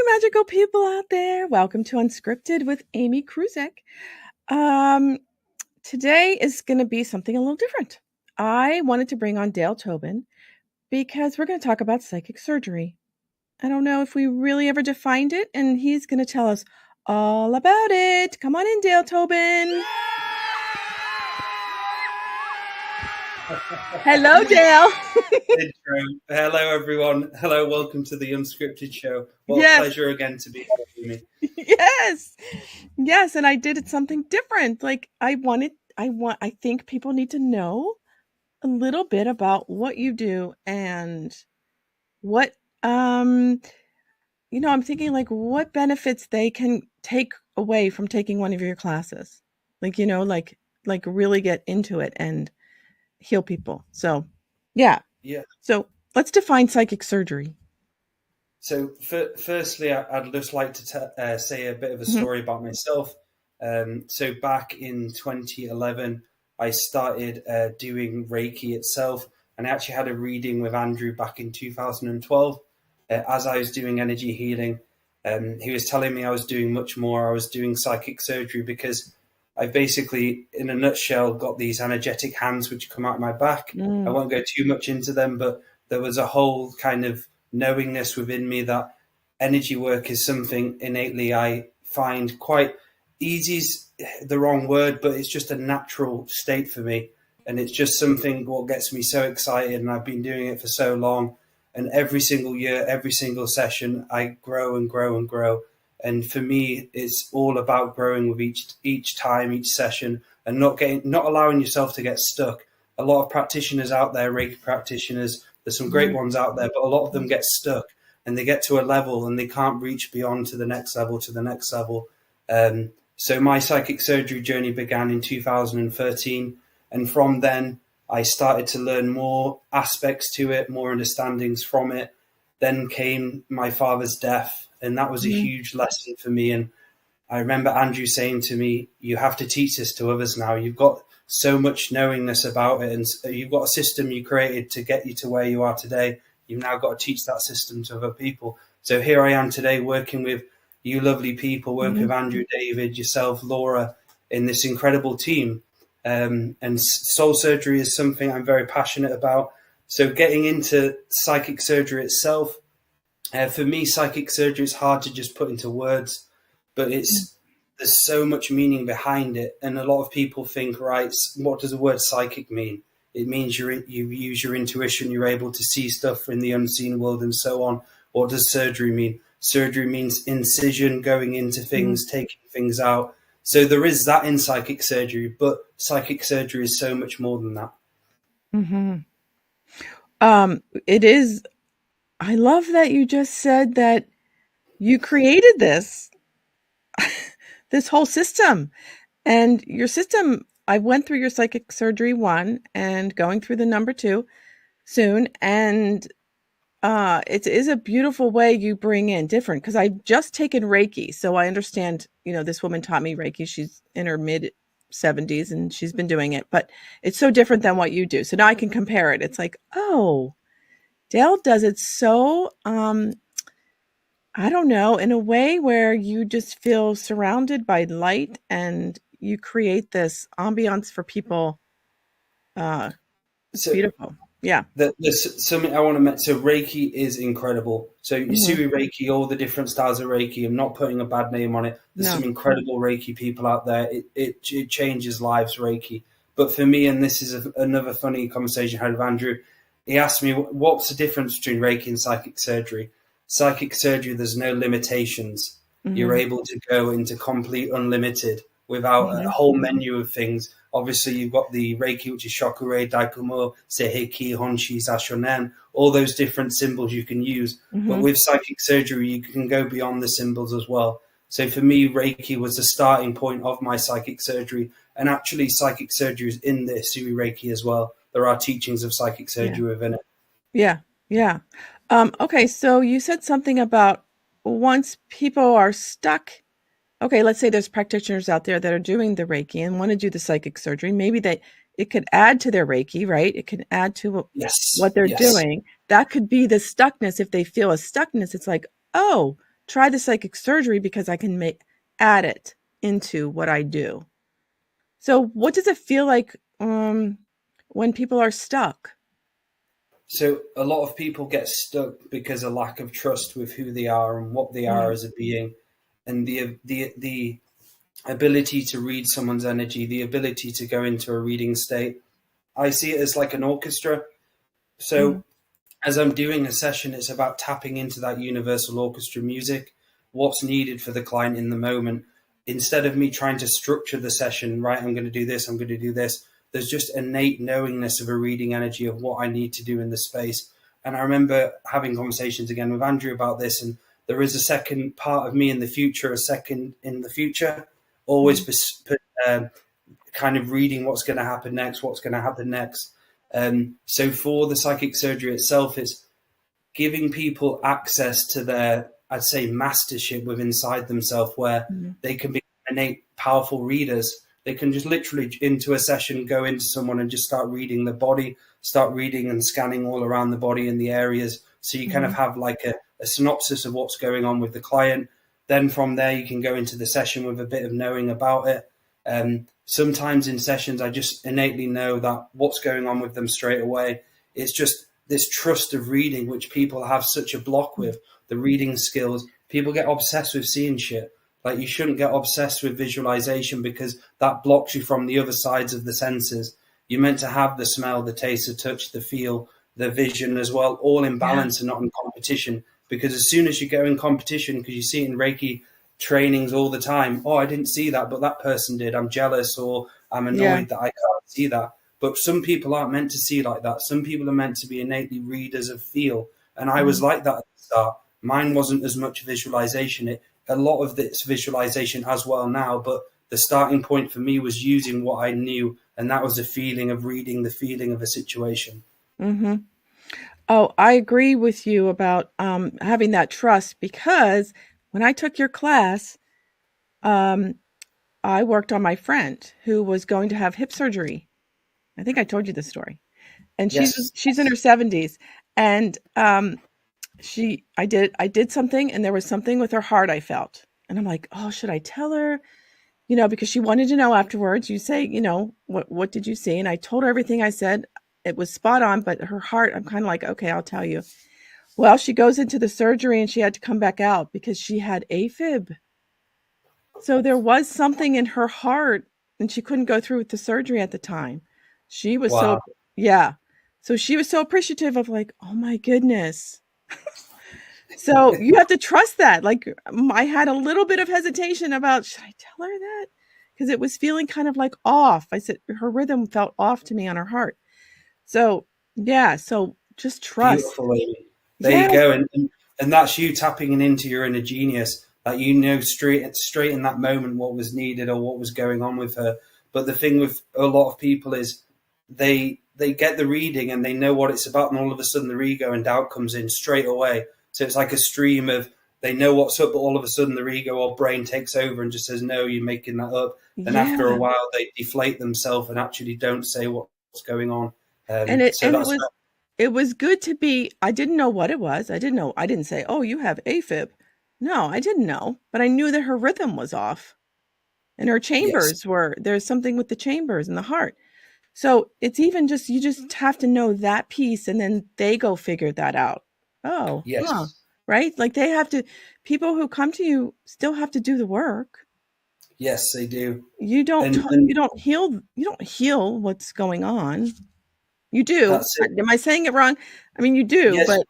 you magical people out there. Welcome to Unscripted with Amy Kruzic. Today is going to be something a little different. I wanted to bring on Dale Tobin because we're going to talk about psychic surgery. I don't know if we really ever defined it, and he's going to tell us all about it. Come on in, Dale Tobin. Hello, Dale. Hello, everyone. Hello, welcome to the Unscripted show. What a pleasure again to be here with me. Yes, and I did something different. Like I think people need to know a little bit about what you do and what I'm thinking like what benefits they can take away from taking one of your classes. Like really get into it and heal people. So, yeah. So, let's define psychic surgery. So, firstly, I'd just like to say a bit of a story about myself. So, back in 2011, I started doing Reiki itself, and I actually had a reading with Andrew back in 2012 as I was doing energy healing. He was telling me I was doing much more. I was doing psychic surgery because I basically, in a nutshell, got these energetic hands which come out my back. I won't go too much into them, but there was a whole kind of knowingness within me that energy work is something innately I find quite easy is the wrong word, but it's just a natural state for me. And it's just something what gets me so excited. And I've been doing it for so long. And every single year, every single session, I grow and grow and grow. And for me, it's all about growing with each time, each session, and not allowing yourself to get stuck. A lot of practitioners out there, Reiki practitioners, there's some great ones out there, but a lot of them get stuck and they get to a level and they can't reach beyond to the next level, So my psychic surgery journey began in 2013. And from then, I started to learn more aspects to it, more understandings from it. Then came my father's death. And that was a huge lesson for me. And I remember Andrew saying to me, you have to teach this to others now. You've got so much knowingness about it. And you've got a system you created to get you to where you are today. You've now got to teach that system to other people. So here I am today working with you lovely people, working with Andrew, David, yourself, Laura, in this incredible team. And soul surgery is something I'm very passionate about. So getting into psychic surgery itself, for me, psychic surgery is hard to just put into words, but there's so much meaning behind it. And a lot of people think, right, what does the word psychic mean? It means you use your intuition, you're able to see stuff in the unseen world and so on. What does surgery mean? Surgery means incision, going into things, taking things out. So there is that in psychic surgery, but psychic surgery is so much more than that. It is. I love that you just said that you created this whole system. And your system, I went through your psychic surgery 1 and going through the number 2 soon. And it is a beautiful way you bring in different, because I've just taken Reiki. So I understand, this woman taught me Reiki. She's in her mid 70s and she's been doing it, but it's so different than what you do. So now I can compare it. It's like, oh, Dale does it so, I don't know, in a way where you just feel surrounded by light and you create this ambiance for people. It's beautiful. Yeah. There's something I want to mention. So Reiki is incredible. So you see Reiki, all the different styles of Reiki. I'm not putting a bad name on it. There's some incredible Reiki people out there. It changes lives, Reiki. But for me, and this is another funny conversation I had with Andrew, he asked me, what's the difference between Reiki and psychic surgery? Psychic surgery, there's no limitations. You're able to go into complete unlimited without a whole menu of things. Obviously, you've got the Reiki, which is Shokure, Daikumo, Seiheki, Honshi, Zashonen, all those different symbols you can use. But with psychic surgery, you can go beyond the symbols as well. So for me, Reiki was the starting point of my psychic surgery. And actually, psychic surgery is in the Sui Reiki as well. There are teachings of psychic surgery within it. Yeah. Okay, so you said something about once people are stuck. Okay, let's say there's practitioners out there that are doing the Reiki and want to do the psychic surgery. Maybe it could add to their Reiki, right? It can add to what they're doing. That could be the stuckness. If they feel a stuckness, it's like, oh, try the psychic surgery because I can add it into what I do. So what does it feel like when people are stuck? So a lot of people get stuck because of lack of trust with who they are and what they are as a being, and the ability to read someone's energy, the ability to go into a reading state. I see it as like an orchestra. Mm-hmm. So as I'm doing a session, it's about tapping into that universal orchestra music, what's needed for the client in the moment. Instead of me trying to structure the session, right, I'm going to do this, I'm going to do this. There's just innate knowingness of a reading energy of what I need to do in the space. And I remember having conversations again with Andrew about this, and there is a second part of me in the future, a second in the future, always kind of reading what's going to happen next, what's going to happen next. So for the psychic surgery itself, it's giving people access to their, I'd say, mastership within inside themselves, where Mm-hmm. they can be innate, powerful readers. They can just literally into a session, go into someone and just start reading the body, start reading and scanning all around the body in the areas. So you kind of have like a synopsis of what's going on with the client. Then from there, you can go into the session with a bit of knowing about it. Sometimes in sessions, I just innately know that what's going on with them straight away. It's just this trust of reading, which people have such a block with, the reading skills. People get obsessed with seeing shit. Like, you shouldn't get obsessed with visualization because that blocks you from the other sides of the senses. You're meant to have the smell, the taste, the touch, the feel, the vision as well, all in balance and not in competition. Because as soon as you go in competition, because you see it in Reiki trainings all the time, oh, I didn't see that, but that person did. I'm jealous, or I'm Yeah. annoyed that I can't see that. But some people aren't meant to see like that. Some people are meant to be innately readers of feel. And I was like that at the start. Mine wasn't as much visualization. A lot of it's visualization as well now, but the starting point for me was using what I knew, and that was the feeling of reading the feeling of a situation. Mm-hmm. Oh, I agree with you about having that trust, because when I took your class, um, I worked on my friend who was going to have hip surgery. I think I told you the story. And Yes. she's in her 70s, and I did something, and there was something with her heart I felt. And I'm like, "Oh, should I tell her?" Because she wanted to know afterwards. You say, what did you see? And I told her everything I said. It was spot on, but her heart, I'm kind of like, "Okay, I'll tell you." Well, she goes into the surgery and she had to come back out because she had AFib. So there was something in her heart and she couldn't go through with the surgery at the time. She was so, Wow. yeah. So she was so appreciative of, like, "Oh my goodness." So you have to trust that. Like, I had a little bit of hesitation about, should I tell her that? Because it was feeling kind of like off. I said her rhythm felt off to me on her heart. So yeah, so just trust. Beautiful, Amy. There you Yeah. go. And that's you tapping into your inner genius. That you know straight in that moment what was needed or what was going on with her. But the thing with a lot of people is they get the reading and they know what it's about, and all of a sudden their ego and doubt comes in straight away. So it's like a stream of, they know what's up, but all of a sudden their ego or brain takes over and just says, no, you're making that up. Then after a Yeah. while they deflate themselves and actually don't say what's going on. And it So and it that's was it was good to be. I didn't know what it was. I didn't say, "Oh, you have AFib." No, I didn't know, but I knew that her rhythm was off and her yes. chambers there's something with the chambers and the heart. So it's even just, you just have to know that piece, and then they go figure that out. Oh, huh. Yes. Right? Like, they have to, people who come to you still have to do the work. Yes, they do. You And don't heal what's going on. You do. that's it. Am I saying it wrong? I mean, you do, Yes. but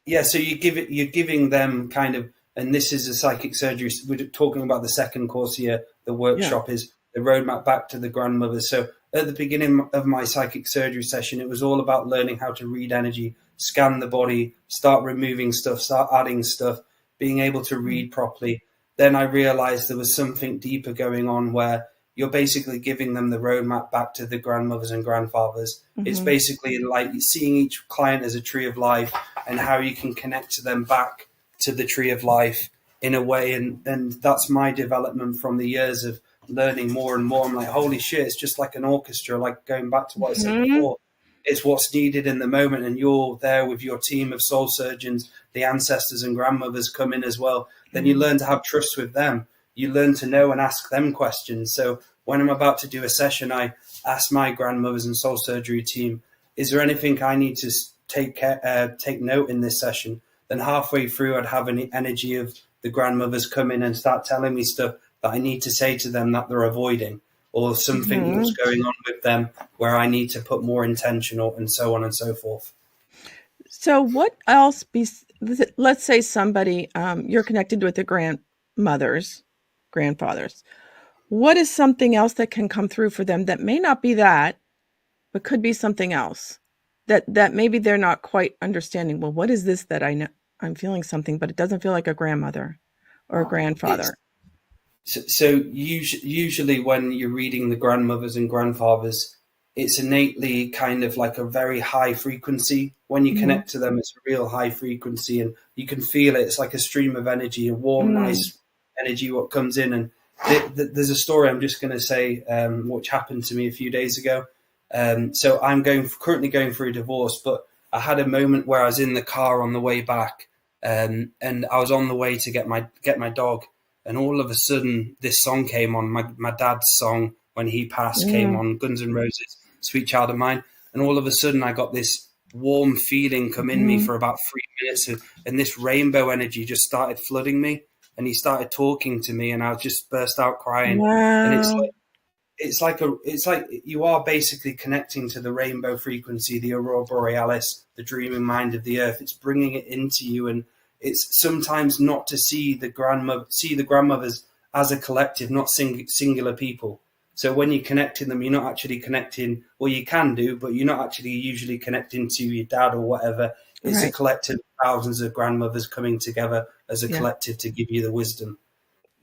Yeah. So you're giving them kind of, and this is a psychic surgery. We're talking about the second course here. The yeah. workshop is the roadmap back to the grandmother. So at the beginning of my psychic surgery session, it was all about learning how to read energy, scan the body, start removing stuff, start adding stuff, being able to Mm, read properly. Then I realized there was something deeper going on, where you're basically giving them the roadmap back to the grandmothers and grandfathers. It's mhm, basically like seeing each client as a tree of life, and how you can connect to them back to the tree of life in a way. And that's my development from the years of learning more and more. I'm like, holy shit, it's just like an orchestra, like going back to what I said mhm. before. It's what's needed in the moment, and you're there with your team of soul surgeons the ancestors and grandmothers come in as well, then you learn to have trust with them. You learn to know and ask them questions. So when I'm about to do a session, I ask my grandmothers and soul surgery team, is there anything I need to take note in this session? Then halfway through, I'd have an energy of the grandmothers come in and start telling me stuff that I need to say to them that they're avoiding, or something that's going on with them where I need to put more intention, and so on and so forth. So what else, let's say somebody, you're connected with the grandmothers, grandfathers. What is something else that can come through for them that may not be that, but could be something else that maybe they're not quite understanding? Well, what is this that I know? I'm feeling something, but it doesn't feel like a grandmother or a grandfather. So usually when you're reading the grandmothers and grandfathers, it's innately kind of like a very high frequency. When you connect to them, it's a real high frequency, and you can feel it. It's like a stream of energy, a warm, nice energy what comes in. And there's a story I'm just going to say, which happened to me a few days ago. So I'm currently going through a divorce, but I had a moment where I was in the car on the way back, and I was on the way to get my dog. And all of a sudden, this song came on. My dad's song, when he passed, came on, Guns N' Roses, Sweet Child of Mine. And all of a sudden, I got this warm feeling come in me for about 3 minutes. And this rainbow energy just started flooding me. And he started talking to me, and I just burst out crying. Wow. And it's like you are basically connecting to the rainbow frequency, the aurora borealis, the dreaming mind of the earth. It's bringing it into you, and it's sometimes not to see the grandmothers as a collective, not singular people. So when you're connecting them, you're not actually connecting, well, you can do, but you're not actually usually connecting to your dad or whatever. It's a collective of thousands of grandmothers coming together as a collective to give you the wisdom.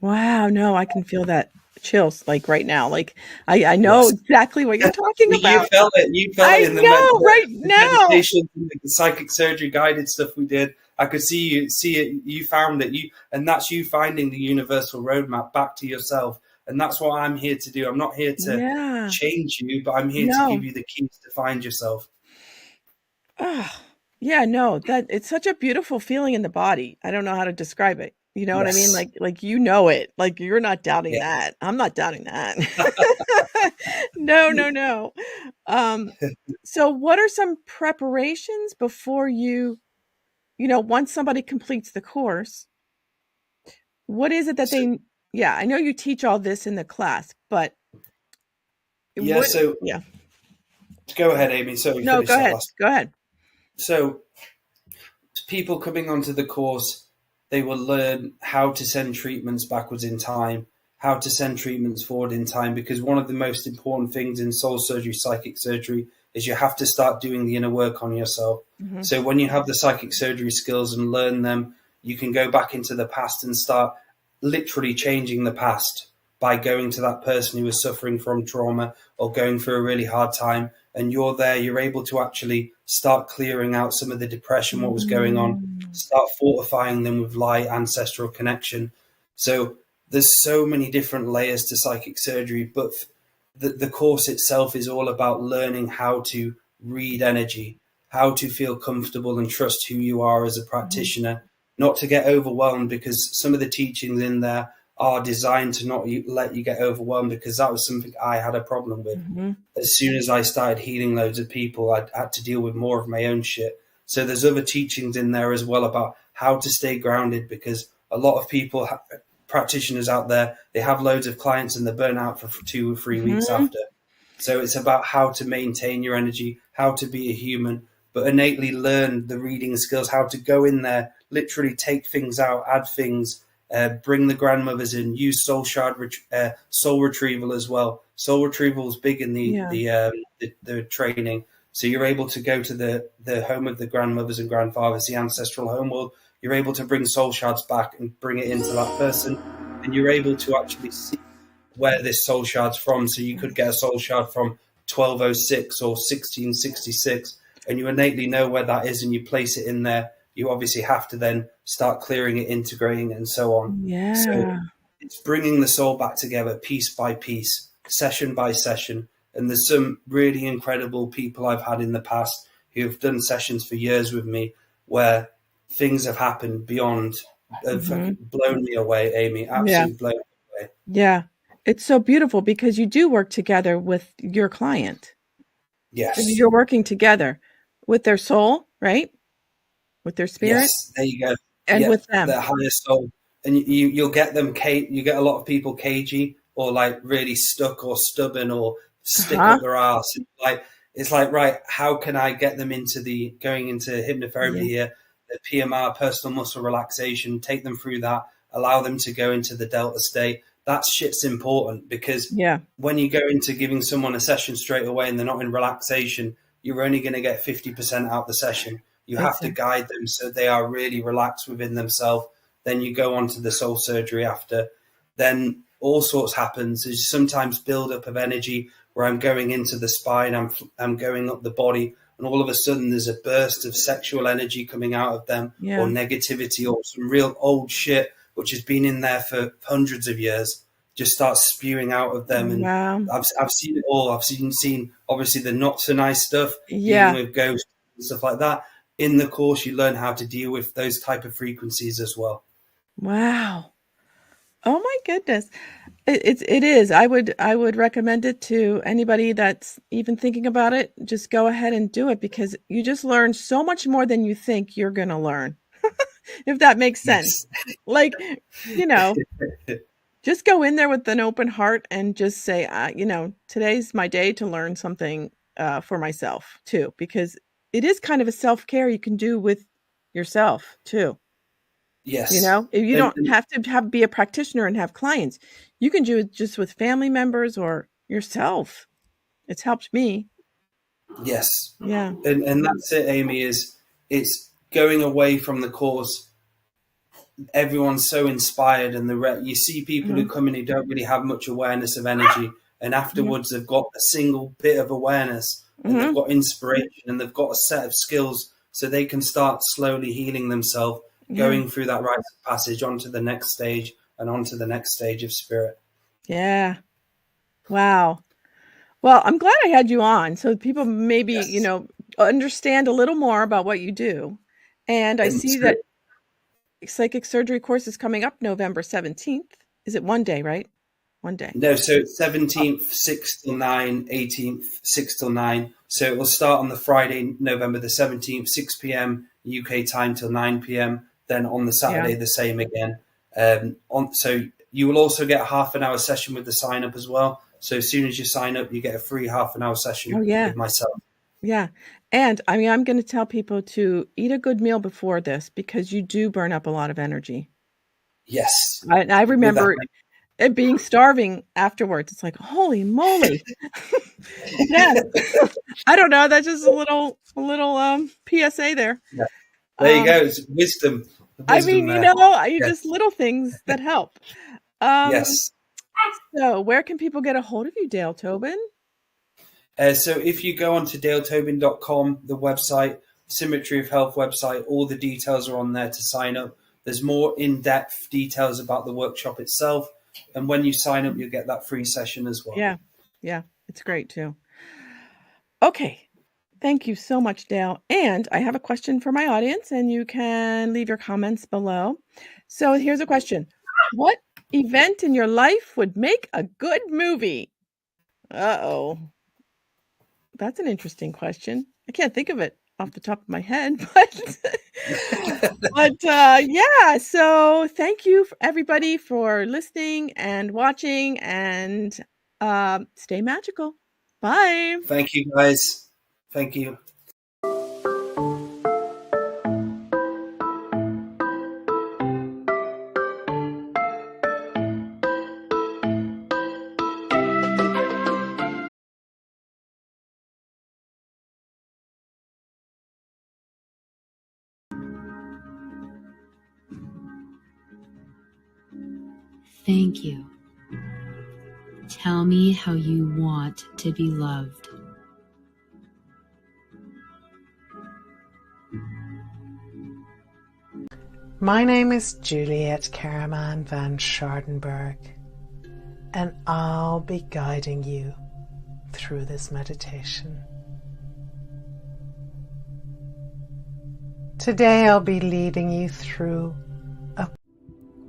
Wow. No, I can feel that chills like right now. Like I know exactly what you're talking about. You felt it. You felt it in the right now. meditation, the psychic surgery guided stuff we did. I could see it. You found it. And that's you finding the universal roadmap back to yourself. And that's what I'm here to do. I'm not here to change you, but I'm here to give you the keys to find yourself. Yeah, no, that it's such a beautiful feeling in the body. I don't know how to describe it. You know what I mean? Like you know it. Like you're not doubting that. I'm not doubting that. No. So what are some preparations before once somebody completes the course? What is it that I know you teach all this in the class, but go ahead, Amy. Sorry, no, go ahead. Go ahead. So people coming onto the course, they will learn how to send treatments backwards in time, how to send treatments forward in time, because one of the most important things in soul surgery, psychic surgery, is you have to start doing the inner work on yourself. So when you have the psychic surgery skills and learn them, you can go back into the past and start literally changing the past by going to that person who is suffering from trauma or going through a really hard time. And you're able to actually start clearing out some of the depression, what was going on, start fortifying them with light, ancestral connection. So there's so many different layers to psychic surgery, but the course itself is all about learning how to read energy, how to feel comfortable and trust who you are as a practitioner, not to get overwhelmed, because some of the teachings in there are designed to not let you get overwhelmed, because that was something I had a problem with. As soon as I started healing loads of people, I had to deal with more of my own shit. So there's other teachings in there as well about how to stay grounded, because a lot of people, practitioners out there, they have loads of clients and they burn out for 2 or 3 weeks after. So it's about how to maintain your energy, how to be a human, but innately learn the reading skills, how to go in there, literally take things out, add things, bring the grandmothers in, use soul retrieval as well. Soul retrieval is big in the training. So you're able to go to the home of the grandmothers and grandfathers, the ancestral homeworld. You're able to bring soul shards back and bring it into that person, and you're able to actually see where this soul shard's from. So you could get a soul shard from 1206 or 1666, and you innately know where that is, and you place it in there. You obviously have to then start clearing it, integrating it, and so on. Yeah. So it's bringing the soul back together piece by piece, session by session. And there's some really incredible people I've had in the past who have done sessions for years with me where things have happened beyond, Hmm. blown me away, Amy. Yeah. Absolutely blown me away. Yeah. It's so beautiful because you do work together with your client. Yes. You're working together with their soul, right? With their spirit Yes, there you go. and Yeah, with them. the higher soul, and you'll get them. You get a lot of people cagey or like really stuck or stubborn or stick Uh-huh. up their ass. Like it's like, right, how can I get them into the going into hypnotherapy Yeah. here, the PMR, personal muscle relaxation, take them through that, allow them to go into the delta state. That shit's important because Yeah. when you go into giving someone a session straight away and they're not in relaxation, you're only going to get 50% out the session. You have to Exactly. guide them so they are really relaxed within themselves. Then you go on to the soul surgery after. Then all sorts happens. There's sometimes build up of energy where I'm going into the spine, I'm going up the body, and all of a sudden there's a burst of sexual energy coming out of them, or Yeah. negativity, or some real old shit which has been in there for hundreds of years just starts spewing out of them. And Wow. I've seen it all. I've seen obviously the not so nice stuff, dealing Yeah. with ghosts and stuff like that. In the course, you learn how to deal with those type of frequencies as well. Wow. Oh my goodness. It is. I would recommend it to anybody that's even thinking about it. Just go ahead and do it because you just learn so much more than you think you're going to learn. If that makes sense. Yes. Like, you know, just go in there with an open heart and just say, today's my day to learn something for myself too, because it is kind of a self-care you can do with yourself too. Yes. You And, don't have to be a practitioner and have clients. You can do it just with family members or yourself. It's helped me. yes. Yeah. And that's it, Amy, is it's going away from the course. Everyone's so inspired, and you see people who Mhm. come in who don't really have much awareness of energy, and Yeah. afterwards they've got a single bit of awareness, and they've Mhm. got inspiration, and they've got a set of skills, so they can start slowly healing themselves, Yeah. going through that rite of passage onto the next stage and onto the next stage of spirit. Yeah. Wow. Well, I'm glad I had you on so people maybe, Yes. understand a little more about what you do. And I And see so that psychic surgery course is coming up November 17th. Is it one day, right? One day. no, so it's Oh, 17th, 6 till 9, 18th, 6 till 9. So it will start on the Friday, November the 17th, 6 p.m. UK time till 9 p.m. Then on the yeah. Saturday, the same again. So you will also get a half an hour session with the sign up as well. So as soon as you sign up, you get a free half an hour Oh, session yeah. with myself. Yeah. And I mean, I'm going to tell people to eat a good meal before this because you do burn up a lot of energy. Yes. I With that. remember it being starving afterwards. It's like, holy moly. Yes. I don't know. That's just a little PSA there. Yeah. There you Um, go. It's wisdom. I Wisdom mean, there. you Yes. just little things that help. Um, Yes. so where can people get a hold of you, Dale Tobin? So if you go onto daletobin.com, the website, Symmetry of Health website, all the details are on there to sign up. There's more in-depth details about the workshop itself. And when you sign up, you'll get that free session as well. Yeah. Yeah. It's great too. Okay. Thank you so much, Dale. And I have a question for my audience, and you can leave your comments below. So here's a question. What event in your life would make a good movie? Uh-oh. That's an interesting question. I can't think of it off the top of my head, yeah, so thank you everybody for listening and watching, and stay magical. Bye. Thank you, guys. Thank you. Thank you. Tell me how you want to be loved. My name is Juliet Karaman van Schardenberg, and I'll be guiding you through this meditation. Today I'll be leading you through a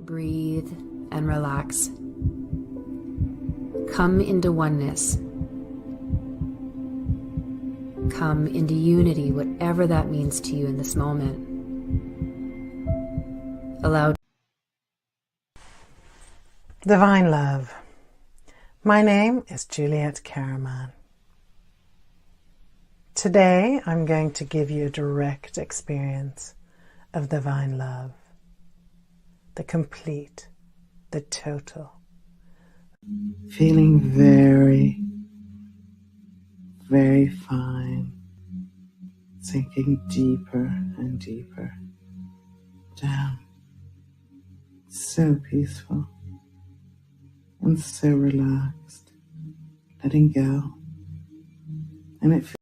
Breathe and relax. Come into oneness. Come into unity, whatever that means to you in this moment. Allow divine love. My name is Juliet Caraman. Today I'm going to give you a direct experience of divine love. The complete, the total. Feeling very, very fine, sinking deeper and deeper down. So peaceful and so relaxed, letting go. And it feels